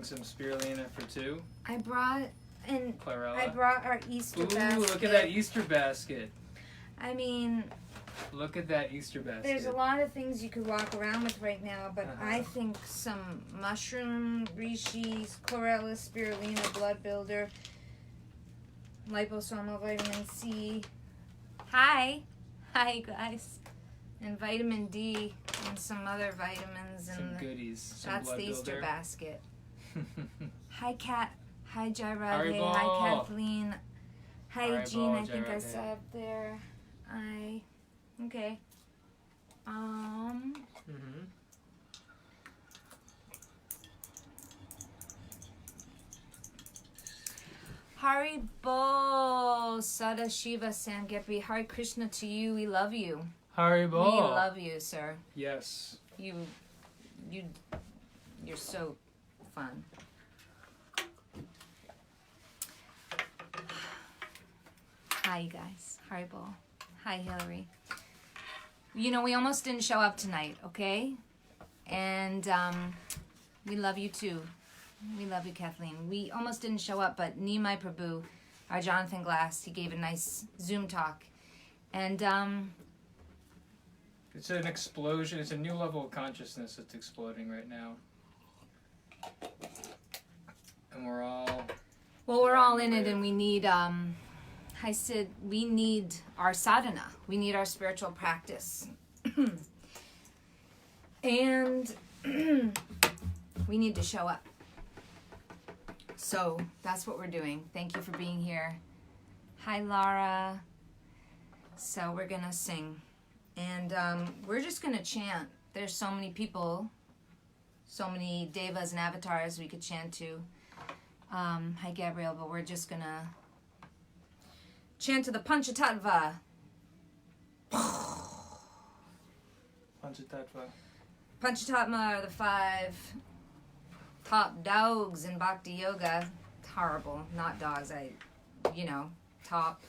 bring some spirulina for two. I brought Chlorella. I brought our Easter basket. Ooh, look at that Easter basket. I mean, look at that Easter basket. there's a lot of things you could walk around with right now, but I think some mushroom, reishi, chlorella, spirulina, blood builder, liposomal vitamin C. Hi guys. And vitamin D and some other vitamins. Some and goodies. Some that's blood the Easter builder. basket. Hi Kadt. Hi Jaishree. Haribol. Hi Kathleen. Hi Haribol, Jean. I think I Jaishree. saw up there. Okay. Haribol Sadashiva Sangepi. Hare Krishna to you. We love you. Haribol. We love you, sir. Yes. You're so fun. Hi, you guys. Haribol. Hi, Hillary. You know, we almost didn't show up tonight, okay? And we love you too. We love you, Kathleen. We almost didn't show up, but Nimai Prabhu, our Jonathan Glass, he gave a nice Zoom talk. And it's an explosion. It's a new level of consciousness that's exploding right now. And we're all... Well, we're all in it, and we need... I said we need our sadhana. We need our spiritual practice. And we need to show up. So that's what we're doing. Thank you for being here. Hi, Lara. So we're going to sing. And we're just going to chant. There's so many people, so many devas and avatars we could chant to. Hi, Gabrielle, but we're just going to chant to the Panchatattva. Panchatattva. Panchatattva are the 5 top dogs in Bhakti Yoga. Horrible. Not dogs. Top.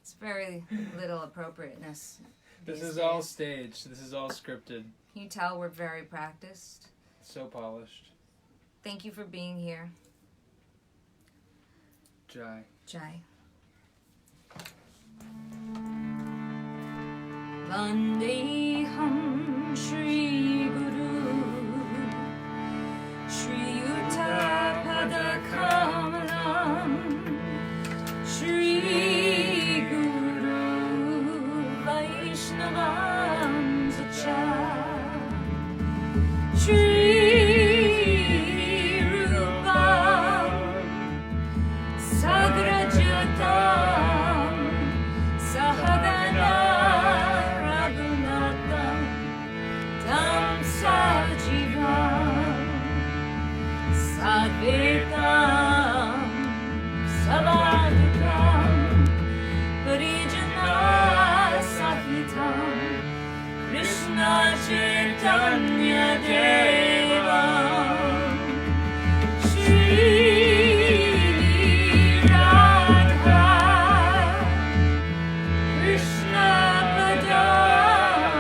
It's very little appropriateness. This is all staged. This is all scripted. Can you tell we're very practiced? So polished. Thank you for being here. Jai. Jai. Vandeham Shri Guru Shri Yuta Padakamalam Shri Guru Vaishnavam Sacha Shri Kirtanya Deva Shri Radha Krishna Padam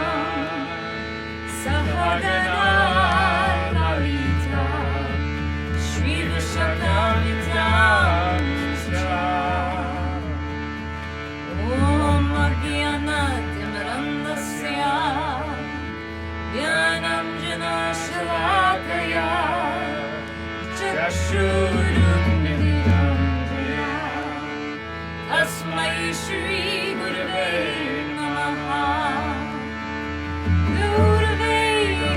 Sahagana Lalita Shri Vishakamitam Om Agyana Timarandasya Yanam Jana Shalakaya Chakshurum Nidham Jaya Tasmai Shri Gurave Namaha Gurave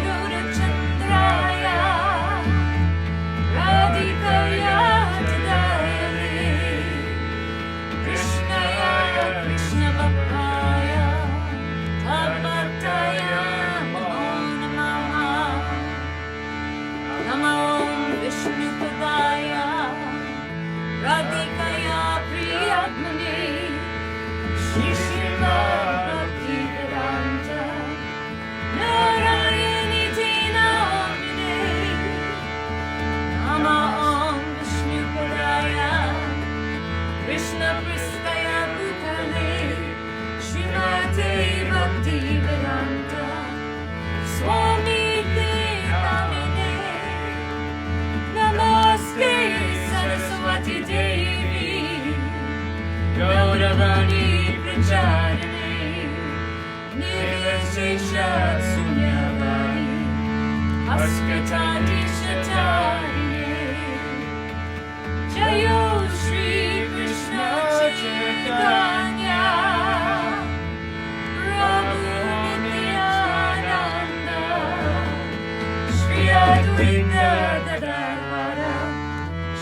Gaurachandraya Radhikaya Tadayale Krishnaya Krishna Bhaktaya Tamataya Vishnupadaya Radhikaya Priyatmane Shri Srila Bhakti Vedanta Narayani Namine Nama Om Vishnupadaya Krishna Pristaya Bhutale Srimate Bhakti Vedanta Swami Shunyavadi Pracharane Nirvishesha Sunyavadi Askatati Shatarine Jayo Shri Krishna Chaitanya Prabhu Nityananda Shri Advaita Gadadhara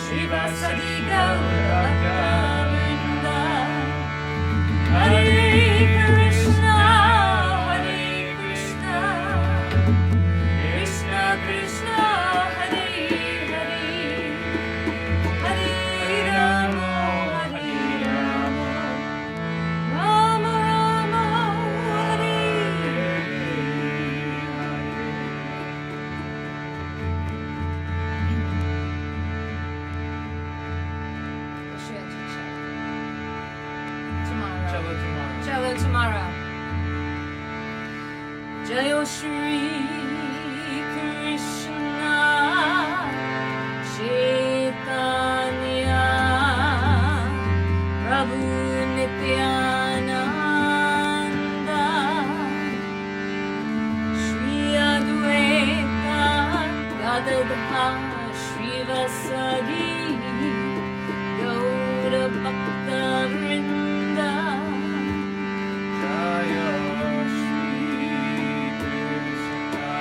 Shivasadi Gaura Vrinda Hare Krishna Krishna Krishna Hare Hare Hare Rama Rama Rama Hare Cello tomorrow. Cello tomorrow. Jayo Shri Krishna Chaitanya Prabhu Nityananda Shri Advaita Gadadhara Shrivasadi Gaura Bhakta Vrinda Jaya Shri Krishna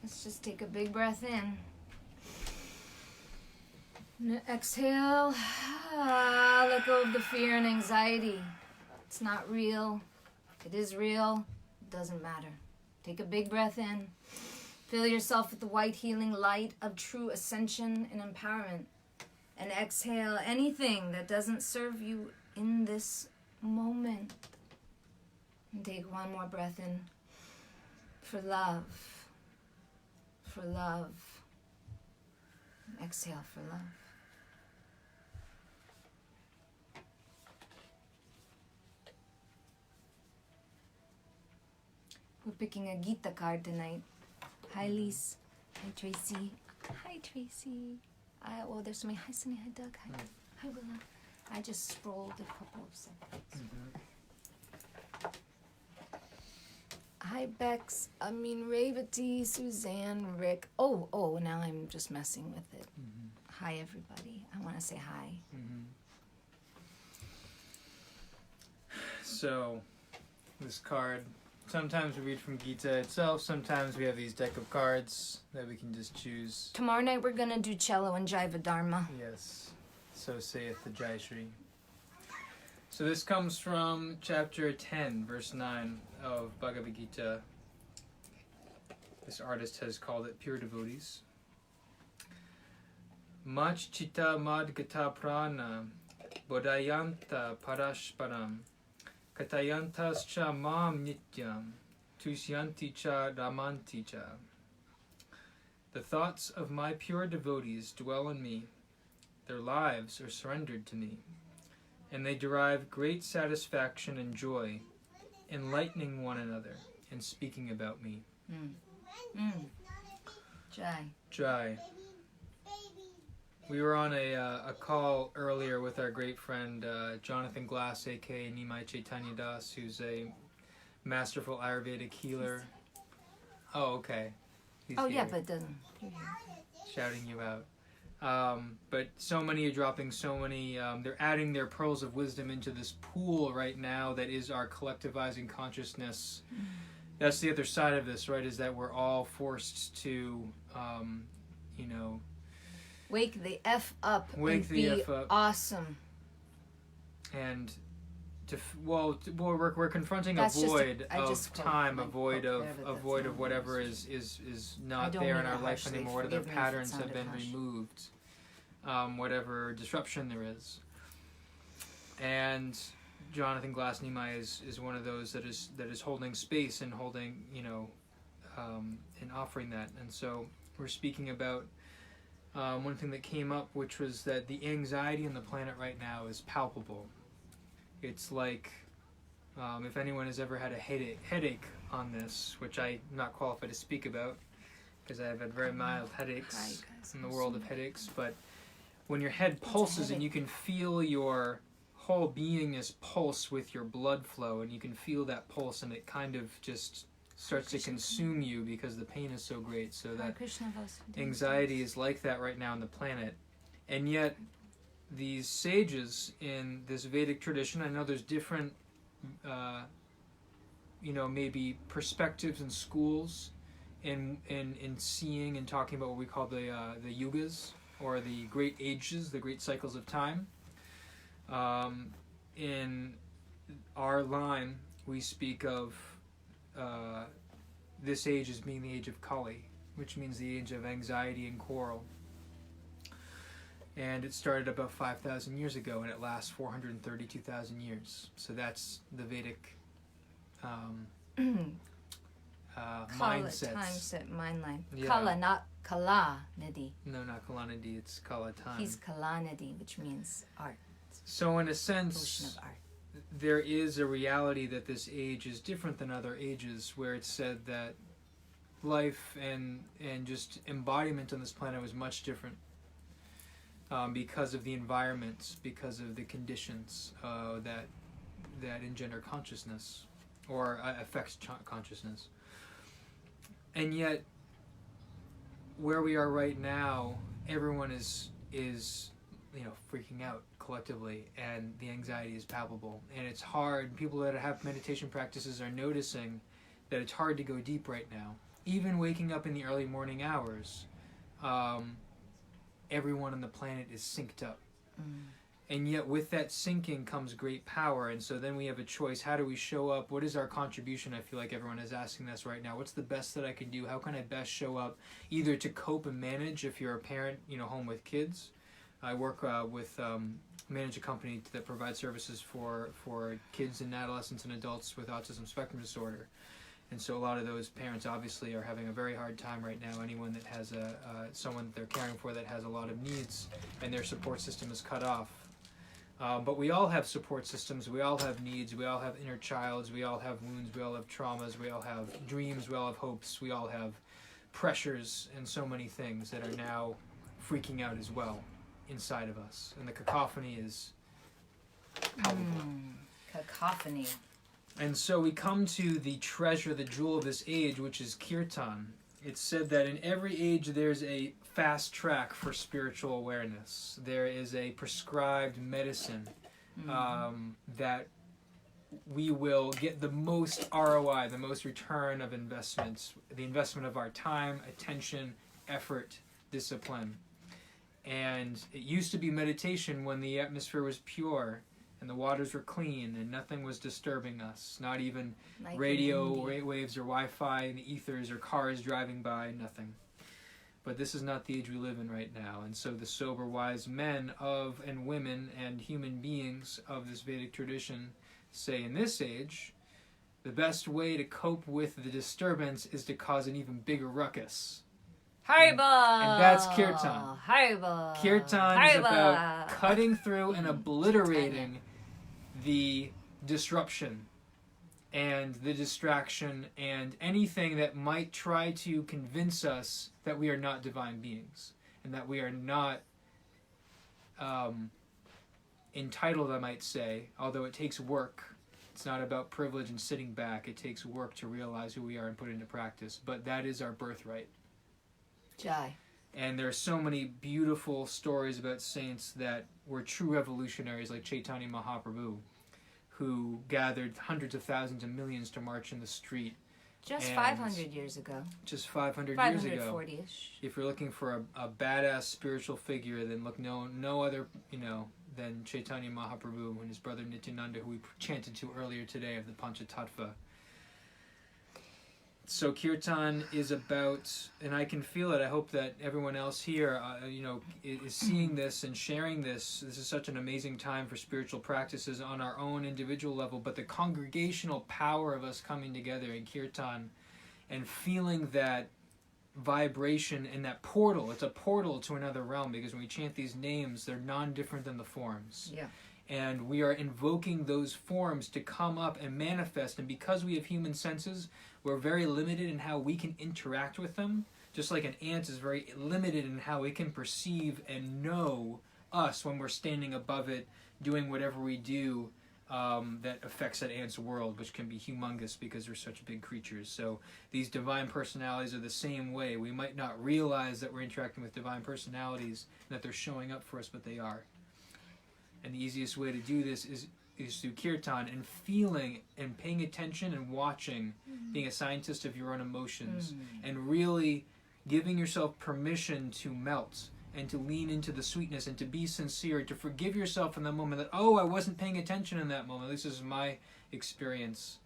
Let's just take a big breath in. And exhale. Let go of the fear and anxiety. It's not real. It is real. doesn't matter. Take a big breath in. Fill yourself with the white healing light of true ascension and empowerment. And exhale anything that doesn't serve you in this moment. And take one more breath in. For love. For love. And exhale for love. We're picking a Gita card tonight. Hi, Lise. Hi, Tracy. Hi, Tracy. Well, there's so many. Hi, Sunny. Hi, Doug. Hi, Willa. I just scrolled a couple of seconds. Hi, Bex. Revati, Suzanne, Rick. Oh, now I'm just messing with it. Hi, everybody. I want to say hi. So, this card, sometimes we read from Gita itself, sometimes we have these deck of cards that we can just choose. Tomorrow night we're going to do cello and Jaiva Dharma. Yes, so saith the Jaishree. So this comes from chapter 10, verse 9 of Bhagavad Gita. This artist has called it Pure Devotees. Mach chitta mad gata prana bodhayanta parashparam katayantascha mam nityam tusyanti cha ramanti cha. The thoughts of my pure devotees dwell in me. Their lives are surrendered to me, and they derive great satisfaction and joy, enlightening one another and speaking about me. Jai. We were on a call earlier with our great friend Jonathan Glass, a.k.a. Nimai Chaitanya Das, who's a masterful Ayurvedic healer. Oh, okay. He's here. Yeah, but doesn't. Shouting you out. But so many are dropping so many, they're adding their pearls of wisdom into this pool right now that is our collectivizing consciousness. That's the other side of this, right, is that we're all forced to, wake the F up wake and the be F up. Awesome. And, we're confronting That's a void just of time, a void of whatever is not there in our life anymore, what other patterns have been removed, whatever disruption there is. And Jonathan Glass Nimai is one of those that is holding space and holding, and offering that. And so we're speaking about one thing that came up, which was that the anxiety on the planet right now is palpable. It's like, if anyone has ever had a headache on this, which I'm not qualified to speak about, because I've had very mild headaches in the world of headaches, but when your head pulses and you can feel your whole beingness pulse with your blood flow, and you can feel that pulse, and it kind of just starts to consume you because the pain is so great. So that anxiety is like that right now on the planet. And yet these sages in this Vedic tradition, I know there's different maybe perspectives in schools in seeing and talking about what we call the yugas, or the great ages, the great cycles of time. In our line, we speak of this age as being the age of Kali, which means the age of anxiety and quarrel. And it started about 5,000 years ago, and it lasts 432,000 years. So that's the Vedic mindsets. Time-set mind line. Yeah. Kala, not Kalanidhi. No, not Kalanidhi, it's Kala time. He's Kalanidhi, which means art. So in a Ocean sense, of art. there is a reality that this age is different than other ages, where it's said that life and just embodiment on this planet was much different. Because of the environments, because of the conditions that engender consciousness or affects consciousness. And yet, where we are right now, everyone is freaking out collectively, and the anxiety is palpable, and it's hard. People that have meditation practices are noticing that it's hard to go deep right now. Even waking up in the early morning hours, everyone on the planet is synced up. And yet with that sinking comes great power. And so then we have a choice. How do we show up? What is our contribution? I feel like everyone is asking this right now. What's the best that I can do? How can I best show up, either to cope and manage if you're a parent, home with kids? I work manage a company that provides services for kids and adolescents and adults with autism spectrum disorder. And so a lot of those parents obviously are having a very hard time right now. Anyone that has someone that they're caring for that has a lot of needs and their support system is cut off. But we all have support systems, we all have needs, we all have inner childs, we all have wounds, we all have traumas, we all have dreams, we all have hopes, we all have pressures and so many things that are now freaking out as well inside of us. And the cacophony is palpable. Cacophony. And so we come to the treasure, the jewel of this age, which is Kirtan. It's said that in every age there's a fast track for spiritual awareness. There is a prescribed medicine that we will get the most ROI, the most return of investments, the investment of our time, attention, effort, discipline. And it used to be meditation when the atmosphere was pure and the waters were clean and nothing was disturbing us, not even like radio waves or Wi-Fi in the ethers or cars driving by, nothing. But this is not the age we live in right now. And so the sober, wise men of and women and human beings of this Vedic tradition say in this age, the best way to cope with the disturbance is to cause an even bigger ruckus. Haribo! And that's Kirtan. Haribo! Kirtan is about cutting through and obliterating the disruption and the distraction and anything that might try to convince us that we are not divine beings and that we are not entitled, I might say, although it takes work. It's not about privilege and sitting back. It takes work to realize who we are and put it into practice. But that is our birthright. Jai. And there are so many beautiful stories about saints that were true revolutionaries like Chaitanya Mahaprabhu, who gathered hundreds of thousands and millions to march in the street. Just 500 years ago. Just 500 years ago. 540-ish. If you're looking for a badass spiritual figure, then look no other, than Chaitanya Mahaprabhu and his brother Nityananda, who we chanted to earlier today of the Panchatattva. So Kirtan is about, and I can feel it, I hope that everyone else here, is seeing this and sharing this. This is such an amazing time for spiritual practices on our own individual level, but the congregational power of us coming together in Kirtan and feeling that vibration and that portal. It's a portal to another realm, because when we chant these names, they're non-different than the forms. Yeah. And we are invoking those forms to come up and manifest. And because we have human senses, we're very limited in how we can interact with them. Just like an ant is very limited in how it can perceive and know us when we're standing above it, doing whatever we do that affects that ant's world, which can be humongous because they're such big creatures. So these divine personalities are the same way. We might not realize that we're interacting with divine personalities and that they're showing up for us, but they are. And the easiest way to do this is through Kirtan and feeling and paying attention and watching, being a scientist of your own emotions, and really giving yourself permission to melt and to lean into the sweetness and to be sincere, to forgive yourself in the moment that, I wasn't paying attention in that moment. This is my experience.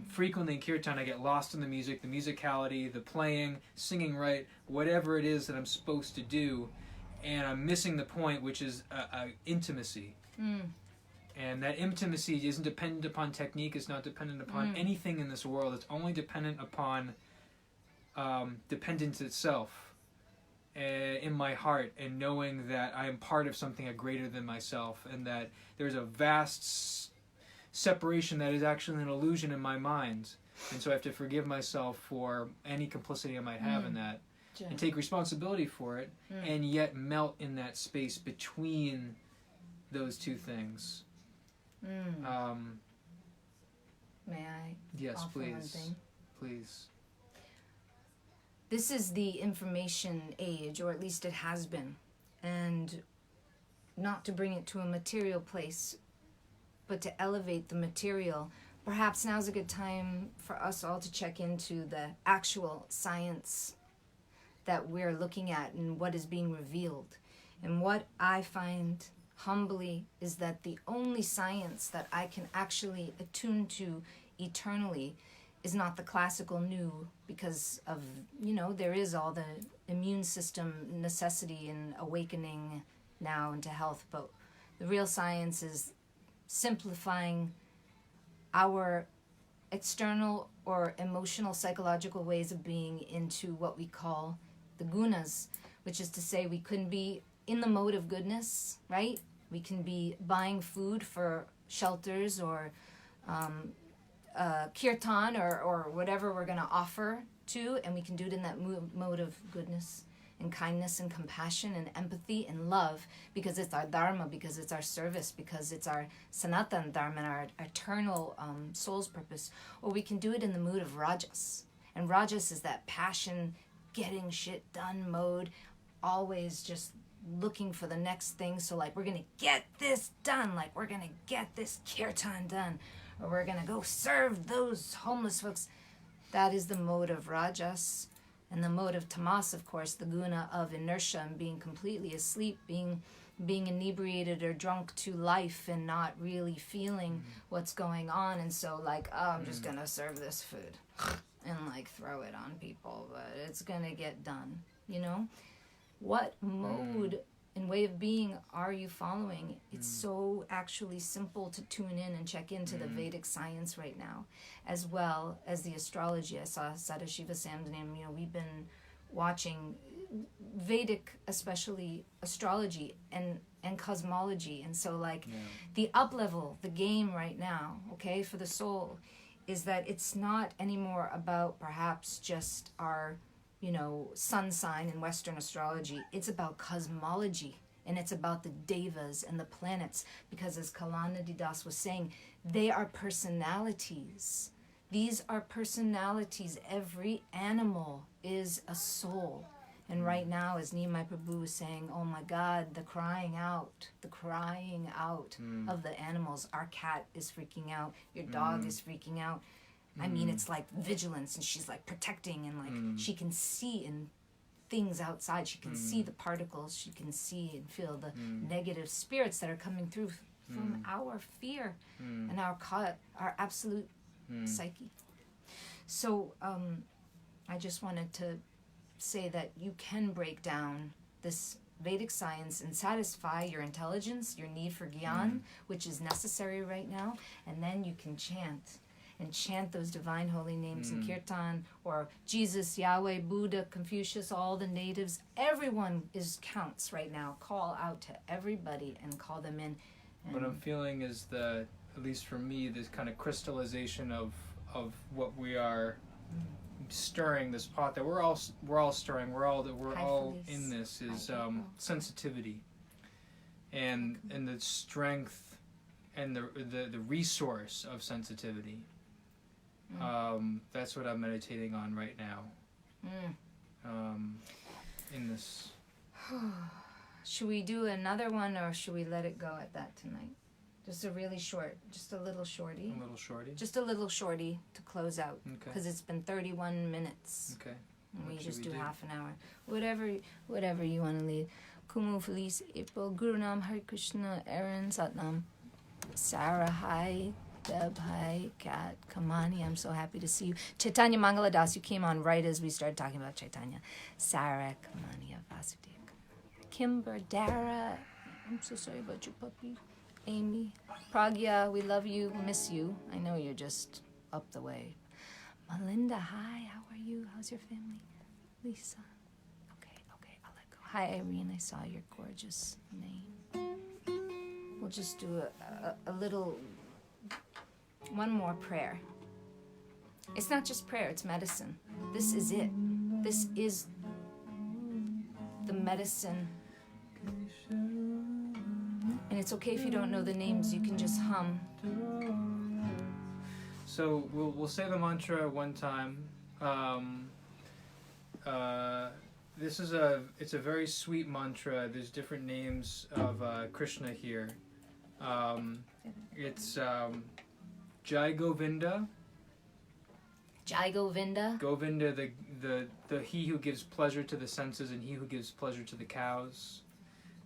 Frequently in Kirtan, I get lost in the music, the musicality, the playing, singing right, whatever it is that I'm supposed to do. And I'm missing the point, which is intimacy. And that intimacy isn't dependent upon technique. It's not dependent upon anything in this world. It's only dependent upon dependence itself in my heart, and knowing that I am part of something greater than myself, and that there's a vast separation that is actually an illusion in my mind. And so I have to forgive myself for any complicity I might have in that. And take responsibility for it, and yet melt in that space between those two things. May I? Yes, offer please. One thing? Please. This is the information age, or at least it has been, and not to bring it to a material place, but to elevate the material. Perhaps now's a good time for us all to check into the actual science that we're looking at and what is being revealed. And what I find humbly is that the only science that I can actually attune to eternally is not the classical new, because of, there is all the immune system necessity in awakening now into health, but the real science is simplifying our external or emotional psychological ways of being into what we call the gunas, which is to say we couldn't be in the mode of goodness, right? We can be buying food for shelters or kirtan or whatever we're going to offer to, and we can do it in that mode of goodness and kindness and compassion and empathy and love, because it's our dharma, because it's our service, because it's our sanatan dharma and our eternal soul's purpose. Or we can do it in the mood of rajas, and rajas is that passion, getting shit done mode, always just looking for the next thing. So like, we're gonna get this done, like we're gonna get this kirtan done, or we're gonna go serve those homeless folks. That is the mode of rajas. And the mode of tamas, of course, the guna of inertia and being completely asleep, being inebriated or drunk to life and not really feeling what's going on. And so like, oh, I'm just gonna serve this food and like throw it on people, but it's gonna get done, What mode and way of being are you following? It's so actually simple to tune in and check into the Vedic science right now, as well as the astrology. I saw Sadashiva Samdanim, we've been watching Vedic, especially astrology and cosmology. And so like the up level, the game right now, okay, for the soul, is that it's not anymore about perhaps just our sun sign in Western astrology. It's about cosmology, and it's about the devas and the planets, because as Kalanidhi Das was saying, they are personalities. These are personalities. Every animal is a soul. And right now, as Nimai Prabhu was saying, oh my God, the crying out of the animals. Our cat is freaking out. Your dog is freaking out. I mean, it's like vigilance, and she's like protecting, and like she can see in things outside. She can see the particles. She can see and feel the negative spirits that are coming through from our fear and our absolute psyche. So I just wanted to say that you can break down this Vedic science and satisfy your intelligence, your need for gyan, which is necessary right now, and then you can chant those divine holy names in Kirtan, or Jesus, Yahweh, Buddha, Confucius, all the natives. Everyone counts right now. Call out to everybody and call them in. What I'm feeling is at least for me, this kind of crystallization of what we are stirring, this pot that we're all stirring, we're all in this, is sensitivity, and the strength and the resource of sensitivity. That's what I'm meditating on right now. In this. Should we do another one, or should we let it go at that tonight? Just a really short, just a little shorty. A little shorty? Just a little shorty to close out. Okay. Because it's been 31 minutes. Okay. And we just do half an hour. Whatever you want to lead. Kumu, Felice, April, Guru Nam, Hare Krishna, Aaron, Satnam, Sarah, hi, Deb, hi, Kadt, Kamani, I'm so happy to see you. Chaitanya Mangala Das, you came on right as we started talking about Chaitanya. Sarah, Kamani, Vasudeva, Kimber, Dara, I'm so sorry about your puppy. Amy, Pragya, we love you, miss you. I know you're just up the way. Melinda, hi, how are you? How's your family? Lisa, okay, I'll let go. Hi, Irene, I saw your gorgeous name. We'll just do a little, one more prayer. It's not just prayer, it's medicine. This is it. This is the medicine. And it's okay if you don't know the names, you can just hum. So we'll say the mantra one time. It's a very sweet mantra. There's different names of Krishna here. It's Jai Govinda. Jai Govinda. Govinda, the he who gives pleasure to the senses and he who gives pleasure to the cows.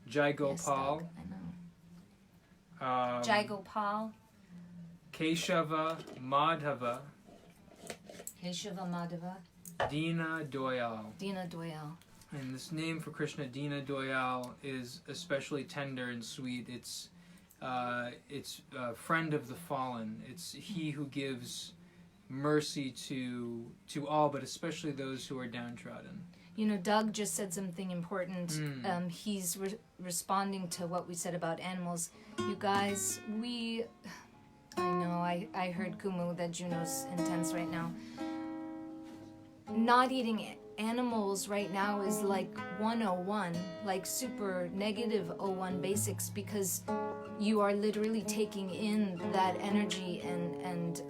Jai Gopal. Yes, I know. Jai Gopal. Keshava Madhava. Keshava Madhava. Dina Doyal. Dina Doyal. And this name for Krishna, Dina Doyal, is especially tender and sweet. It's friend of the fallen. It's he who gives mercy to all, but especially those who are downtrodden. You know, Doug just said something important. He's responding to what we said about animals. You guys, I heard Kumu that Juno's intense right now. Not eating animals right now is like 101, like super negative 01 basics, because you are literally taking in that energy and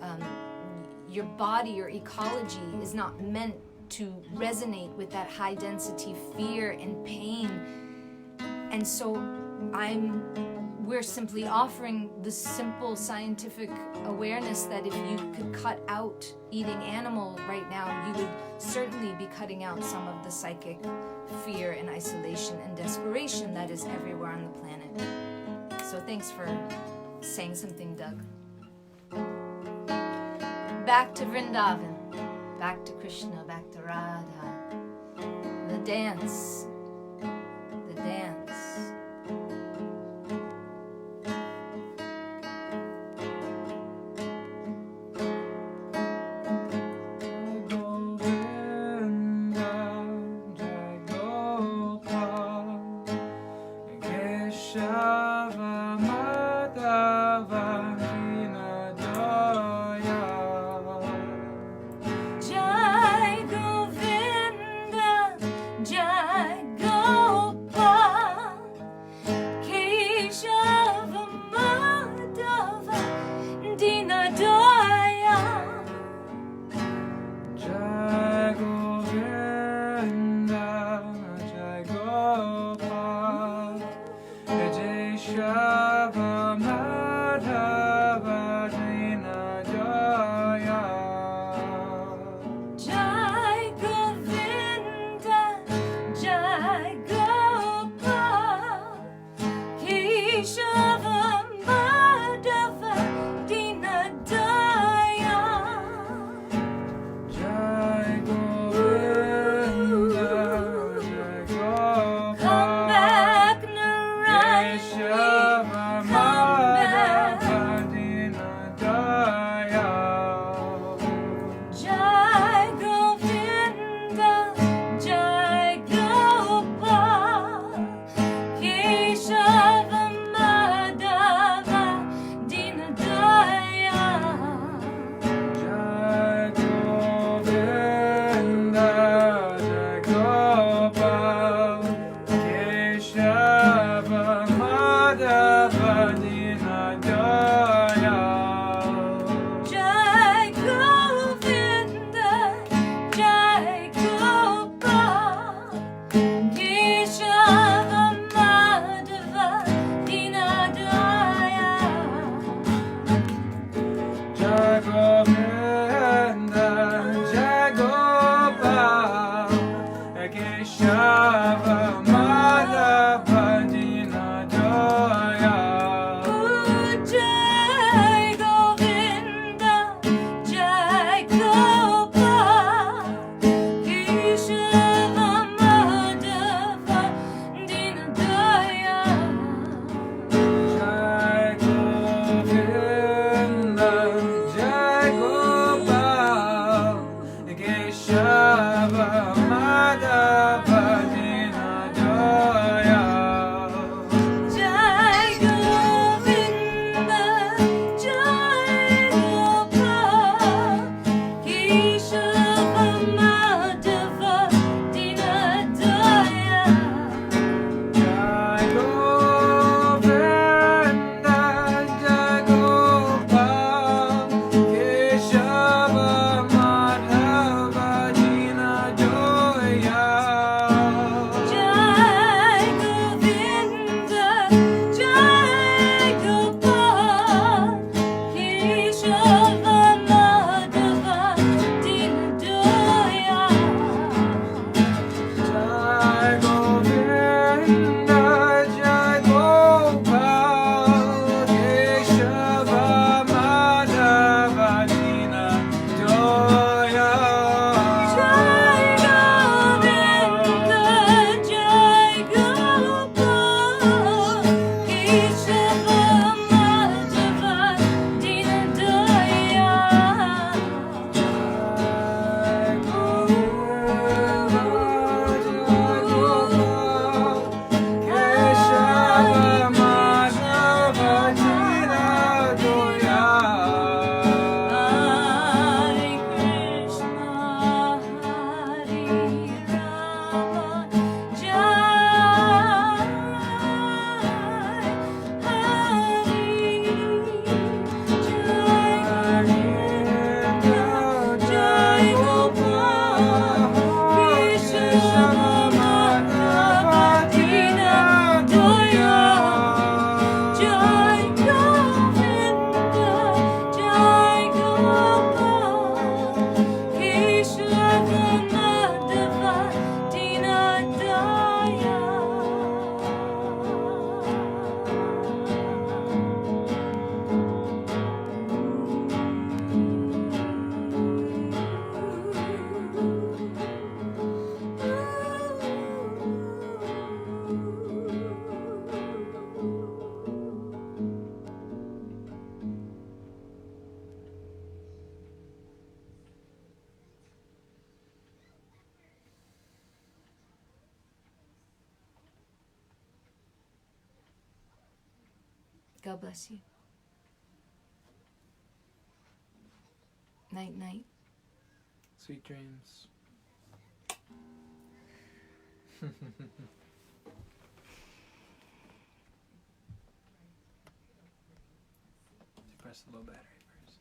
your body, your ecology is not meant to resonate with that high density fear and pain. And so we're simply offering the simple scientific awareness that if you could cut out eating animal right now, you would certainly be cutting out some of the psychic fear and isolation and desperation that is everywhere on the planet. So thanks for saying something, Doug. Back to Vrindavan, back to Krishna, back to Radha. The dance, the dance. Jai Govinda, Jai Gopal. God bless you. Night, night. Sweet dreams. Press the low battery first.